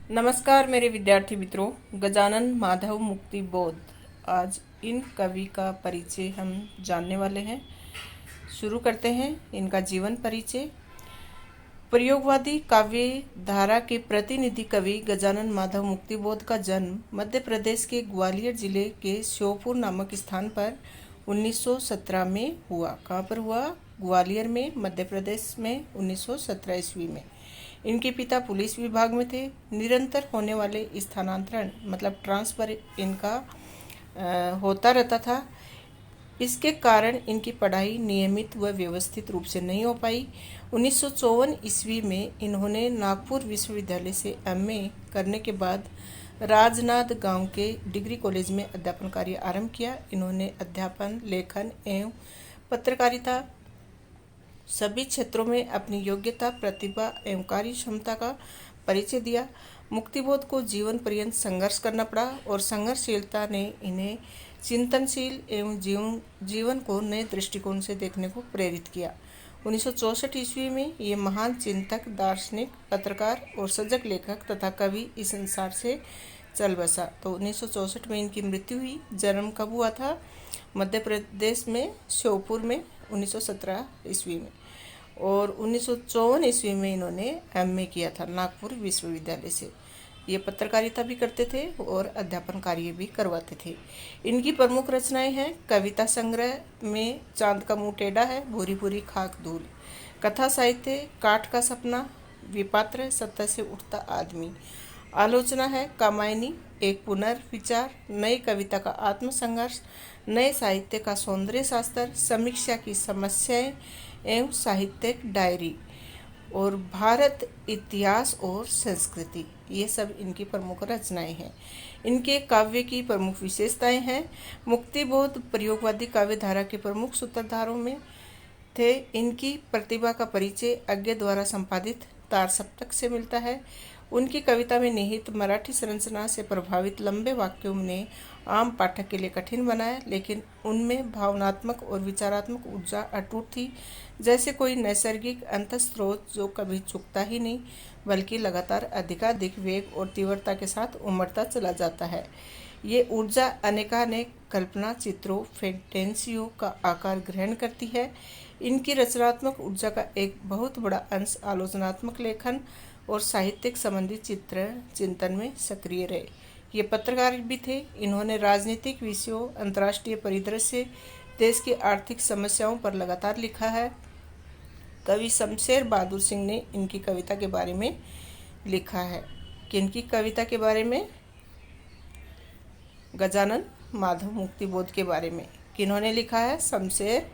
नमस्कार मेरे विद्यार्थी मित्रों। गजानन माधव मुक्ति बोध, आज इन कवि का परिचय हम जानने वाले हैं। शुरू करते हैं इनका जीवन परिचय। प्रयोगवादी काव्य धारा के प्रतिनिधि कवि गजानन माधव मुक्ति बोध का जन्म मध्य प्रदेश के ग्वालियर जिले के श्योपुर नामक स्थान पर 1917 में हुआ। कहाँ पर हुआ? ग्वालियर में, मध्य प्रदेश में 1917 ईस्वी में। इनके पिता पुलिस विभाग में थे। निरंतर होने वाले स्थानांतरण मतलब ट्रांसफर इनका होता रहता था। इसके कारण इनकी पढ़ाई नियमित व व्यवस्थित रूप से नहीं हो पाई। 1954 ईस्वी में इन्होंने नागपुर विश्वविद्यालय से एमए करने के बाद राजनांद गांव के डिग्री कॉलेज में अध्यापन कार्य आरंभ किया। इन्होंने अध्यापन, लेखन एवं पत्रकारिता सभी क्षेत्रों में अपनी योग्यता, प्रतिभा एवं कार्य क्षमता का परिचय दिया। मुक्तिबोध को जीवन पर्यंत संघर्ष करना पड़ा और संघर्षशीलता ने इन्हें चिंतनशील एवं जीवन को नए दृष्टिकोण से देखने को प्रेरित किया। 1964 ईस्वी में ये महान चिंतक, दार्शनिक, पत्रकार और सजग लेखक तथा कवि इस संसार से चल बसा। तो 1964 में इनकी मृत्यु हुई। जन्म कब हुआ था? मध्य प्रदेश में श्योपुर में 1917 ईस्वी में। और 1954 ईस्वी में इन्होंने एमए किया था नागपुर विश्वविद्यालय से। ये पत्रकारिता भी करते थे और अध्यापन कार्य भी करवाते थे। इनकी प्रमुख रचनाएं हैं कविता संग्रह में चांद का मुंह टेढ़ा है, भूरी भूरी खाक धूल, कथा साहित्य काठ का सपना, विपात्र, सत्ता से उठता आदमी, आलोचना है कामायनी, एक पुनर्विचार, नई कविता का आत्मसंघर्ष, नए साहित्य का सौंदर्य शास्त्र, समीक्षा की समस्याएं एवं साहित्यिक डायरी और भारत इतिहास और संस्कृति, ये सब इनकी प्रमुख रचनाएं हैं। इनके काव्य की प्रमुख विशेषताएं हैं। मुक्तिबोध प्रयोगवादी काव्य धारा के प्रमुख सूत्रधारों में थे। इनकी प्रतिभा का परिचय अज्ञे द्वारा संपादित तार सप्तक से मिलता है। उनकी कविता में निहित मराठी संरचना से प्रभावित लंबे वाक्यों ने आम पाठक के लिए कठिन बनाया, लेकिन उनमें भावनात्मक और विचारात्मक ऊर्जा अटूट थी, जैसे कोई नैसर्गिक अंतःस्रोत जो कभी चुकता ही नहीं बल्कि लगातार अधिकाधिक वेग और तीव्रता के साथ उमड़ता चला जाता है। ये ऊर्जा अनेकानेक कल्पना चित्रों, फैंटेसियों का आकार ग्रहण करती है। इनकी रचनात्मक ऊर्जा का एक बहुत बड़ा अंश आलोचनात्मक लेखन और साहित्यिक संबंधित चिंतन में सक्रिय रहे। ये पत्रकार भी थे। इन्होंने राजनीतिक विषयों, अंतर्राष्ट्रीय परिदृश्य, देश की आर्थिक समस्याओं पर लगातार लिखा है। कवि शमशेर बहादुर सिंह ने इनकी कविता के बारे में लिखा है। किनकी कविता के बारे में? गजानन माधव मुक्ति बोध के बारे में। किन्होंने लिखा है? शमशेर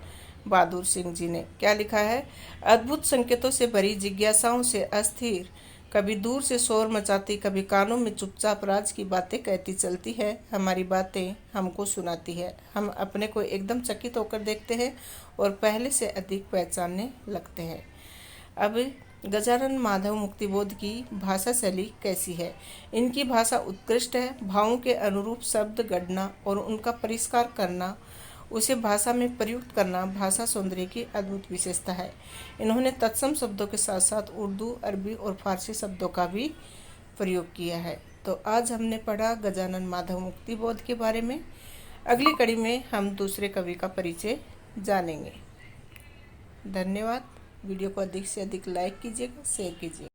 बहादुर सिंह जी ने। क्या लिखा है? अद्भुत संकेतों से भरी जिज्ञासाओं से अस्थिर, कभी दूर से शोर मचाती, कभी कानों में चुपचाप राज की बातें कहती चलती है। हमारी बातें हमको सुनाती है। हम अपने को एकदम चकित होकर देखते हैं और पहले से अधिक पहचानने लगते हैं। अब गजानन माधव मुक्तिबोध की भाषा शैली कैसी है? इनकी भाषा उत्कृष्ट है। भावों के अनुरूप शब्द गढ़ना और उनका परिष्कार करना, उसे भाषा में प्रयुक्त करना भाषा सौंदर्य की अद्भुत विशेषता है। इन्होंने तत्सम शब्दों के साथ साथ उर्दू, अरबी और फारसी शब्दों का भी प्रयोग किया है। तो आज हमने पढ़ा गजानन माधव मुक्ति बोध के बारे में। अगली कड़ी में हम दूसरे कवि का परिचय जानेंगे। धन्यवाद। वीडियो को अधिक से अधिक लाइक कीजिएगा, शेयर कीजिएगा।